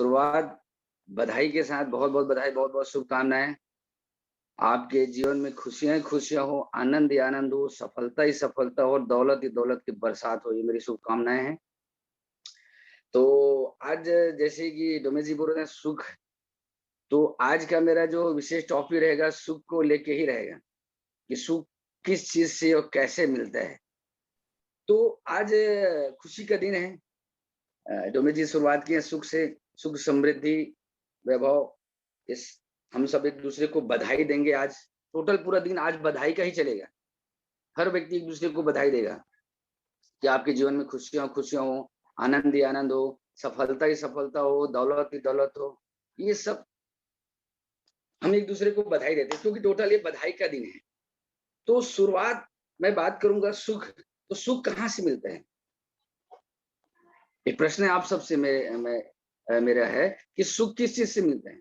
शुरुआत बधाई के साथ, बहुत-बहुत बधाई, बहुत-बहुत शुभकामनाएँ। आपके जीवन में खुशियाँ ही खुशियाँ हो, आनंद ही आनंद हो, सफलता ही सफलता हो और दौलत ही दौलत की बरसात हो, ये मेरी शुभकामनाएँ हैं। तो आज जैसे कि डोमेश जी बोल रहे हैं सुख, तो आज का मेरा जो विशेष टॉपिक रहेगा सुख को लेके ही रहेगा, कि सुख किस चीज़ से और कैसे मिलता है। तो आज खुशी का दिन है। डोमेश जी शुरुआत की है सुख से, सुख समृद्धि, वैभव, इस हम सब एक-दूसरे को बधाई देंगे आज। टोटल पूरा दिन आज बधाई का ही चलेगा। हर व्यक्ति एक-दूसरे को बधाई देगा कि आपके जीवन में खुशियाँ हो, आनंद ही आनंद हो, सफलता ही सफलता हो, दौलत ही दौलत हो। ये सब हम एक-दूसरे को बधाई देते हैं क्योंकि टोटल ये बधाई का दिन है। तो शुरुआत मैं बात करूँगा सुख, तो सुख कहाँ से मिलता है? एक प्रश्न आप सबसे मेरा है कि सुख किस चीज़ से मिलता है?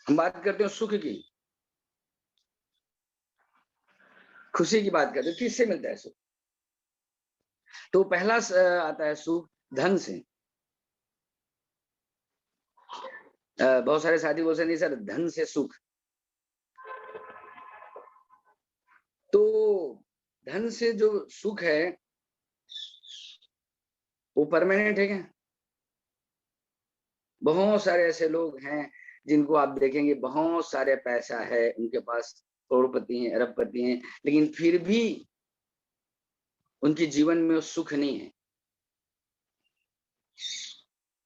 हम बात करते हैं सुख की, खुशी की बात करते हैं, किससे मिलता है सुख? तो पहला आता है सुख धन से। बहुत सारे साथी बोलते हैं नहीं सर धन से सुख। तो धन से जो सुख है वो परमानेंट है क्या? बहुत सारे ऐसे लोग हैं जिनको आप देखेंगे बहुत सारे पैसा है, उनके पास करोड़पति हैं, अरबपति हैं, लेकिन फिर भी उनके जीवन में वो सुख नहीं है।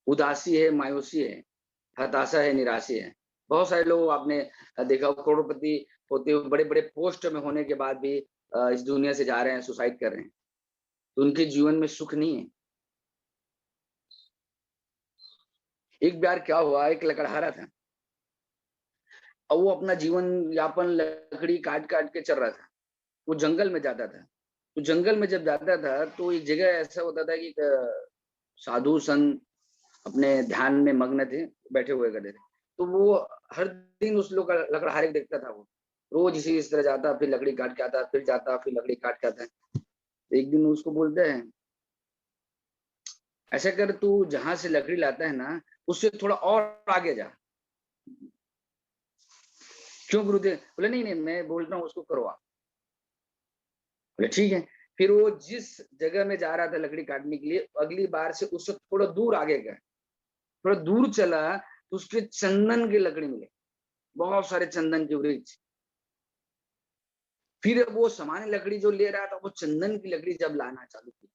उदासी है, मायूसी है, हताशा है, निराशा है। बहुत सारे लोग आपने देखा हो करोड़पति होते हुए बड़े-बड़े पोस्ट में होने के बाद भी इस दुनिया से जा रहे हैं, सुसाइड कर रहे हैं। तो उनके जीवन में सुख नहीं है। एक बार क्या हुआ, एक लकड़हारा था और वो अपना जीवन यापन लकड़ी काट-काट के चल रहा था। वो जंगल में जाता था। तो जंगल में जब जाता था तो एक जगह ऐसा होता था कि साधु संत अपने ध्यान में मग्न थे, बैठे हुए करते थे। तो वो हर दिन उस लोग का लकड़हारे को देखता था वो। रोज़ इस तरह जाता, फिर लकड़ी काट के आता, फिर जाता, फिर लकड़ी काट के आता। तो एक दिन उसको बोलते हैं, "ऐसा कर तू जहाँ से लकड़ी लाता है ना, उससे थोड़ा और आगे जा।" "क्यों गुरुदेव?" बोले, "नहीं, नहीं, मैं बोल रहा हूँ उसको करो आप।" बोले, "ठीक है।" फिर वो जिस जगह में जा रहा था लकड़ी काटने के लिए, अगली बार से उससे थोड़ा दूर आगे गए। थोड़ा दूर चला, तो उसके चंदन की लकड़ी मिले। बहुत सारे चंदन के वृक्ष। फिर वो सामान्य लकड़ी जो ले रहा था, वो चंदन की लकड़ी जब लाना चालू की,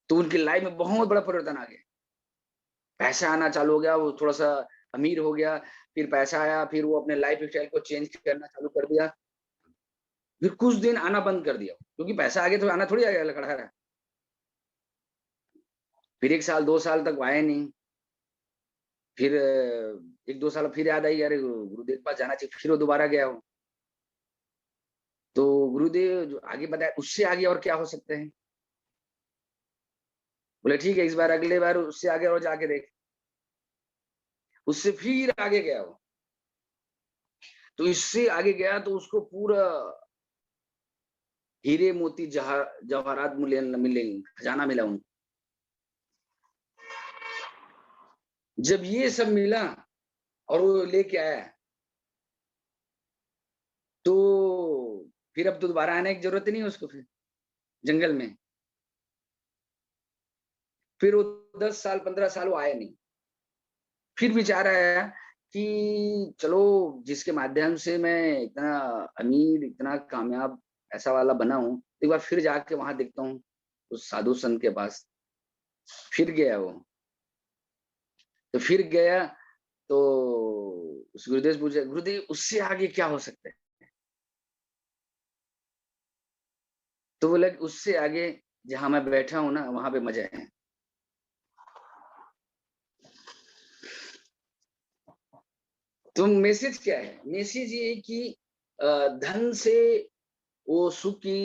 तो उनकी लाइफ में बहुत बड़ा परिवर्तन आ गया। पैसा आना चालू हो गया, वो थोड़ा-सा अमीर हो गया, फिर पैसा आया, फिर वो अपने लाइफ स्टाइल को चेंज करना चालू कर दिया। फिर कुछ दिन आना बंद कर दिया, क्योंकि पैसा आ गया तो आना थोड़ी आएगा लकड़हारा। फिर 1 साल, 2 साल तक वो आया नहीं। फिर 1-2 साल फिर याद आई, अरे गुरुदेव के पास जाना चाहिए, फिर वो दोबारा गया वो। तो गुरुदेव जो आगे बताए, उससे आगे और क्या हो सकता है? बोले ठीक है, इस बार अगले बार उससे आगे और जाके देख। उससे फिर आगे गया वो। तो इससे आगे गया तो उसको पूरा हीरे मोती जवाहरात मिलेंगे, खजाना मिला उनको। जब ये सब मिला और वो लेके आया, तो फिर अब तो दोबारा आने की जरूरत ही नहीं है उसको फिर जंगल में। फिर वो 10 साल 15 साल वो आया नहीं। फिर विचार आया कि चलो जिसके माध्यम से मैं इतना अमीर, इतना कामयाब ऐसा वाला बना हूँ, एक बार फिर जाके वहां देखता हूँ उस साधु संत के पास। फिर गया वो। तो फिर गया तो उस गुरुदेव से पूछा, गुरुदेव उससे आगे क्या हो सकता है? तो बोला कि उससे आगे जहाँ मैं बैठा हूँ ना, वहाँ पे मज़ा है। तो मैसेज क्या है? मैसेज ये है कि धन से वो सुख की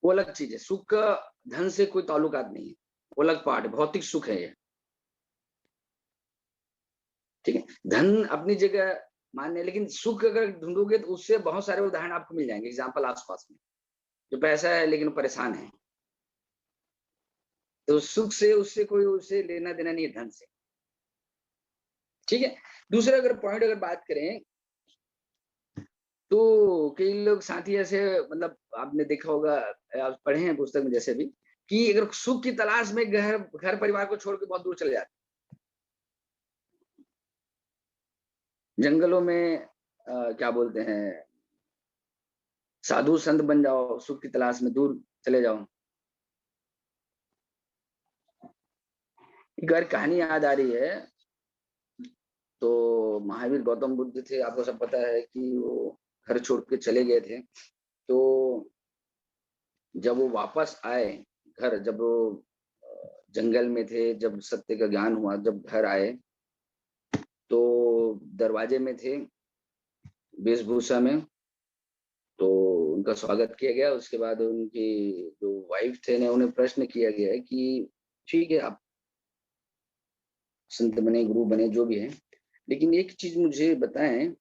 वो अलग चीज़ है। सुख का धन से कोई ताल्लुकात नहीं है। वो अलग पार्ट है, भौतिक सुख है ये, ठीक है? धन अपनी जगह मान्य है, लेकिन सुख अगर ढूँढोगे तो उससे बहुत सारे उदाहरण आपको मिल जाएँगे, एग्ज़ाम्पल आस-पास में। जो पैसा है लेकिन वो परेशान है। तो सुख से उससे कोई उसे लेना देना नहीं है, धन से। ठीक है। दूसरा अगर पॉइंट अगर बात करें तो कई लोग साथी ऐसे, मतलब आपने देखा होगा, आप पढ़े हैं पुस्तक में जैसे भी, कि अगर सुख की तलाश में घर घर परिवार को छोड़ के बहुत दूर चले जाते, जंगलों में क्या बोलते हैं, साधु संत बन जाओ, सुख की तलाश में दूर चले जाओ। एक बार कहानी याद आ रही है, तो महावीर गौतम बुद्ध थे, आपको सब पता है कि वो घर छोड़ के चले गए थे। तो जब वो वापस आए घर, जब वो जंगल में थे, जब सत्य का ज्ञान हुआ, जब घर आए तो दरवाजे में थे वेशभूषा में, तो उनका स्वागत किया गया। उसके बाद उनकी जो वाइफ थे ने उन्हें प्रश्न किया गया है कि ठीक है, आप संत बने, गुरु बने, जो भी है, लेकिन एक चीज मुझे बताएं,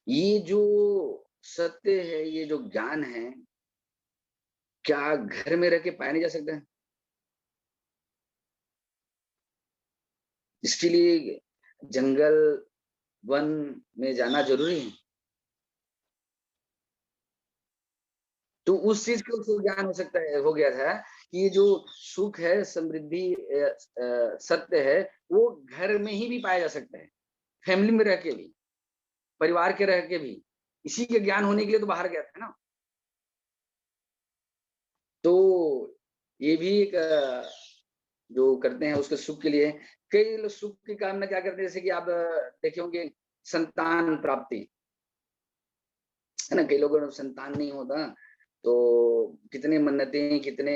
ये जो सत्य है, ये जो ज्ञान है, क्या घर में रह के पाया नहीं जा सकता है? इसके लिए जंगल वन में जाना जरूरी है? तो उस चीज का उसको ज्ञान हो सकता है, हो गया था कि ये जो सुख है, समृद्धि, सत्य है, वो घर में ही भी पाया जा सकता है, फैमिली में रह के भी, परिवार के रह के भी। इसी के ज्ञान होने के लिए तो बाहर गया था ना। तो ये भी एक जो करते हैं उसके सुख के लिए, कई लोग सुख की कामना क्या करते हैं, जैसे कि आप देखे होंगे, संतान प्राप्ति, है ना, कई लोगों को संतान नहीं होता तो कितने मन्नतें, कितने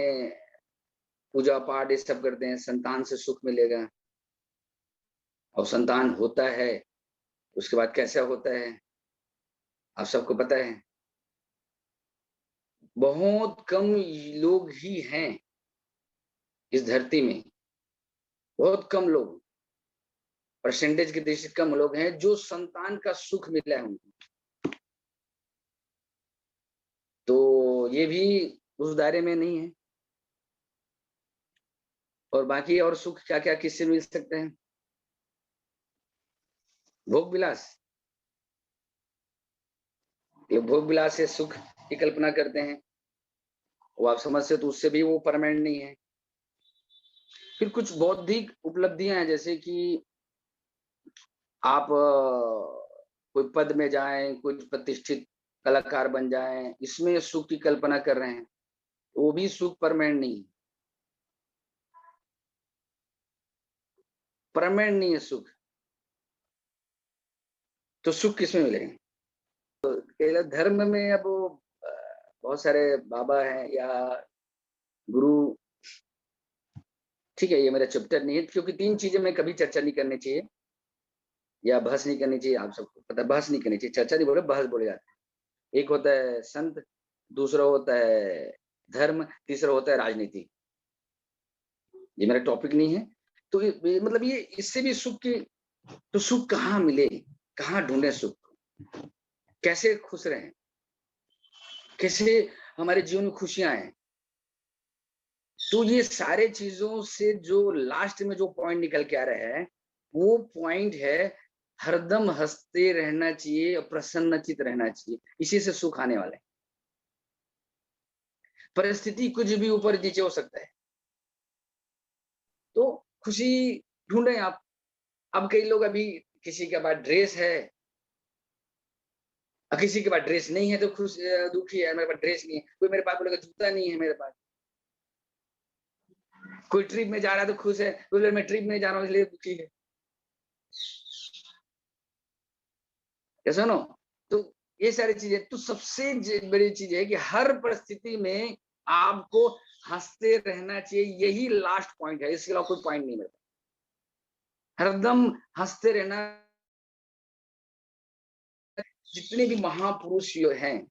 पूजा पाठ ये सब करते हैं, संतान से सुख मिलेगा। और संतान होता है, उसके बाद कैसा होता है आप सबको पता है। बहुत कम लोग ही हैं इस धरती में, बहुत कम लोग, परसेंटेज की दृष्टि से कम लोग हैं जो संतान का सुख मिला है उनको। तो ये भी उस दायरे में नहीं है। और बाकी और सुख क्या क्या किससे मिल सकते हैं? भोग विलास, ये भोग विलास से सुख की कल्पना करते हैं, वो आप समझते तो उससे भी वो परमानेंट नहीं है। फिर कुछ बौद्धिक उपलब्धियां हैं, जैसे कि आप कोई पद में जाएं, कुछ प्रतिष्ठित कलाकार बन जाएं, इसमें सुख की कल्पना कर रहे हैं, वो भी सुख परमानेंट नहीं है, परमानेंट नहीं है सुख। तो सुख किसमें मिलेगा? केवल धर्म में अब बहुत सारे बाबा हैं या गुरु, ठीक है, ये मेरा चैप्टर नहीं है, क्योंकि तीन चीजें मैं कभी चर्चा नहीं करनी चाहिए या बहस नहीं करनी चाहिए, आप सबको पता है, बहस नहीं करनी चाहिए, चर्चा नहीं बोले, बहस बोले जाते हैं। एक होता है संत, दूसरा होता है धर्म, तीसरा होता है राजनीति। ये मेरा टॉपिक नहीं है। तो मतलब ये इससे भी सुख की, तो सुख कहाँ मिले, कहाँ ढूंढे सुख, कैसे खुश रहें, कैसे हमारे जीवन में खुशियां आए। तो ये सारे चीजों से जो लास्ट में जो पॉइंट निकल के आ रहा है, वो पॉइंट है हरदम हंसते रहना चाहिए और प्रसन्नचित रहना चाहिए, इसी से सुख आने वाला है। परिस्थिति कुछ भी ऊपर नीचे हो सकता है, तो खुशी ढूंढे आप। अब कई लोग, अभी किसी के पास ड्रेस है और किसी के पास ड्रेस नहीं है तो खुश, दुखी है, मेरे पास ड्रेस नहीं है। कोई मेरे पास बोलेगा जूता नहीं है मेरे पास। कोई ट्रिप में जा रहा है तो खुश है, कोई बोले मैं ट्रिप में जा रहा हूँ इसलिए दुखी है। कैसा नो? तो ये सारी चीजें, तो सबसे बड़ी चीज है कि हर परिस्थिति में आपको हंसते रहना चाहिए, यही लास्ट पॉइंट है, इसके अलावा कोई पॉइंट नहीं मिलता। हरदम हंसते रहना। जितने भी महापुरुष हैं,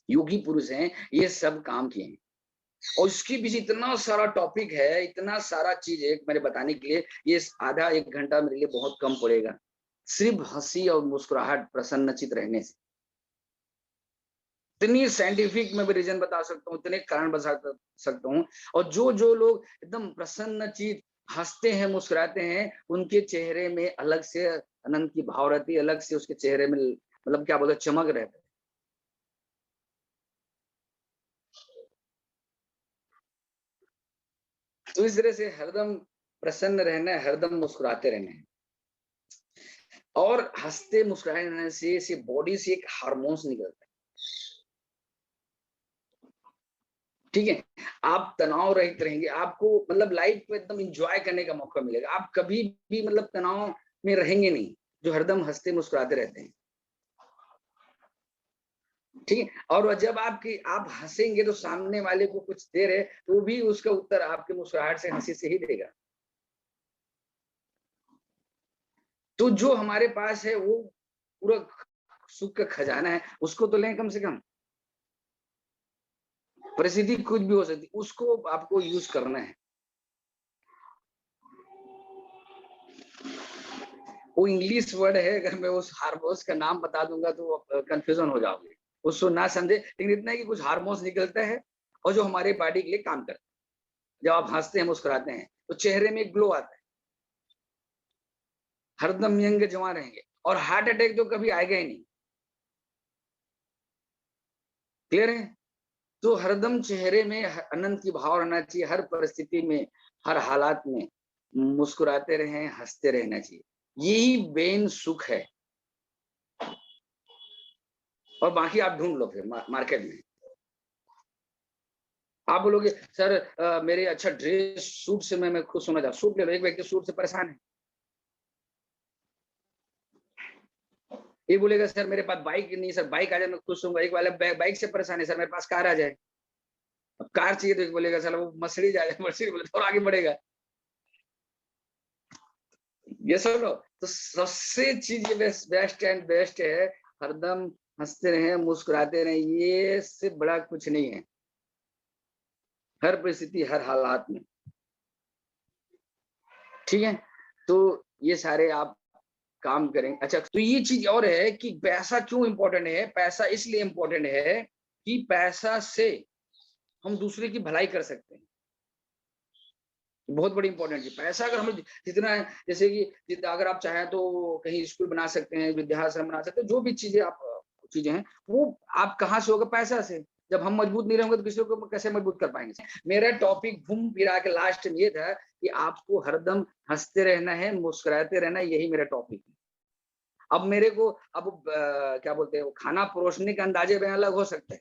योगी पुरुष हैं, ये सब काम किए हैं। और इसके बीच इतना सारा टॉपिक है, इतना सारा चीज है मेरे बताने के लिए, ये आधा एक घंटा मेरे लिए बहुत कम पड़ेगा, सिर्फ हंसी और मुस्कुराहट, प्रसन्नचित रहने से। इतनी साइंटिफिक में भी रीजन बता सकता हूँ, इतने कारण बता सकता हूँ। और जो लोग एकदम प्रसन्नचित हंसते हैं, मुस्कुराते हैं, उनके चेहरे में अलग से आनंद की भाव रहती है, अलग से उसके चेहरे में मतलब क्या बोलते हैं, चमक रहता है। तो इस तरह से हरदम प्रसन्न रहना है, हरदम मुस्कुराते रहना है। और हंसते मुस्कुराते रहने से बॉडी से एक हार्मोन्स निकलता है, ठीक है। आप तनाव रहित रहेंगे, आपको मतलब लाइफ में एकदम एंजॉय करने का मौका मिलेगा। आप कभी भी मतलब तनाव में रहेंगे नहीं, जो हरदम हंसते मुस्कुराते रहते हैं, ठीक है। और जब आप हंसेंगे तो सामने वाले को कुछ दे रहे, तो भी उसका उत्तर आपके मुस्कुराहट से, हंसी से ही देगा। तो जो हमारे पास है वो पूरा सुख का खजाना है, उसको तो लें कम से कम। परिस्थिति कुछ भी हो सकती, उसको आपको यूज करना है। वो इंग्लिश वर्ड है, अगर मैं उस हार्मोन्स का नाम बता दूंगा तो कंफ्यूजन हो जाओगे, उसको ना समझे। लेकिन इतना है कि कुछ हार्मोन्स निकलता है और जो हमारे बॉडी के लिए काम करता है। जब आप हंसते हैं, मुस्कुराते हैं, तो चेहरे में एक ग्लो आता है, हरदम यंग जवान रहेंगे, और हार्ट अटैक तो कभी आएगा ही नहीं। क्लियर है? तो हरदम चेहरे में आनंद की भाव रहना चाहिए, हर परिस्थिति में, हर हालात में मुस्कुराते रहें, हंसते रहना चाहिए। यही बेन सुख है। और बाकी आप ढूंढ लो फिर मार्केट में। आप बोलोगे सर मेरे अच्छा ड्रेस सूट से मैं खुश होना चाहता, सूट ले लो। एक व्यक्ति सूट से परेशान है, ये बोलेगा सर मेरे पास बाइक नहीं, सर बाइक आ जाए मैं खुश होऊंगा। एक वाला बाइक से परेशान है, सर मेरे पास कार आ जाए। अब कार चाहिए तो एक बोलेगा सर वो मर्सिडीज आ जाए, मर्सिडीज बोले तो और आगे बढ़ेगा। ये सुनो, तो सबसे चीज ये बेस्ट एंड बेस्ट है, हरदम हंसते रहे, मुस्कुराते रहे, ये से बड़ा कुछ नहीं है, हर परिस्थिति, हर हालात में, ठीक है। तो ये सारे आप काम करेंगे। अच्छा, तो ये चीज और है कि पैसा क्यों इंपॉर्टेंट है। पैसा इसलिए इंपॉर्टेंट है कि पैसा से हम दूसरे की भलाई कर सकते हैं। बहुत बड़ी इंपॉर्टेंट है पैसा। अगर हमें जितना है, जैसे कि अगर आप चाहें तो कहीं स्कूल बना सकते हैं, विद्याश्रम बना सकते हैं, जो भी चीजें आप चीजें हैं, वो आप कहाँ से होगा, पैसा से। जब हम मजबूत नहीं रहेंगे तो किसी को कैसे मजबूत कर पाएंगे। मेरा टॉपिक घूम फिरा के लास्ट में ये था कि आपको हरदम हंसते रहना है, मुस्कुराते रहना है, यही मेरा टॉपिक है। अब मेरे को अब क्या बोलते हैं, वो खाना परोसने के अंदाजे में अलग हो सकता है,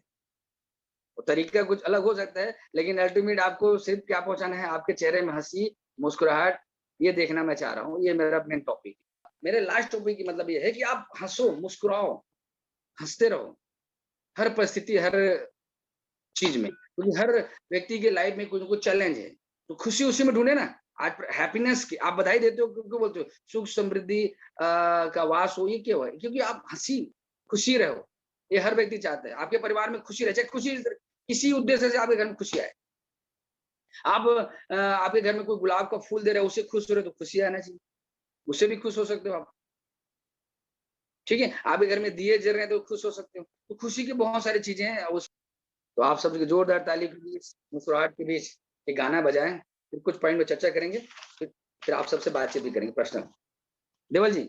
वो तरीका कुछ अलग हो सकता है, लेकिन अल्टीमेट आपको सिर्फ क्या पहुंचाना है, आपके चेहरे में हंसी, मुस्कुराहट, ये देखना मैं चाह रहा हूँ। ये मेरा मेन टॉपिक है। मेरे लास्ट टॉपिक की मतलब ये है कि आप हंसो, मुस्कुराओ, हंसते रहो, हर परिस्थिति, हर चीज में, क्योंकि हर व्यक्ति के लाइफ में कुछ न कुछ चैलेंज है, तो खुशी उसी में ढूंढे ना। आज हैप्पीनेस की आप बधाई देते हो, क्यों बोलते हो सुख समृद्धि का वास हो, ये क्यों है, क्योंकि आप हंसी खुशी रहो। ये हर व्यक्ति चाहता है आपके परिवार में खुशी रहे, चाहे खुशी किसी उद्देश्य से आपके घर में खुशी आए। आप आपके घर में कोई गुलाब का फूल दे रहा है, उससे खुश हो रहे, तो खुशी आना चाहिए, उससे भी खुश हो सकते हो आप, ठीक है। आपके घर में दिए जल रहे हैं तो खुश हो सकते हो। तो खुशी की बहुत सारी चीजें हैं उस। तो आप सबके जोरदार ताली के बीच, मुस्कुराहट के बीच एक गाना बजाएं, फिर कुछ पॉइंट में चर्चा करेंगे, फिर आप सबसे बातचीत भी करेंगे पर्सनल। देवल जी,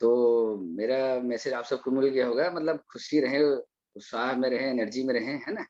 तो मेरा मैसेज आप सबको मिल गया होगा, मतलब खुशी रहे, उत्साह में रहे, एनर्जी में रहे, है ना।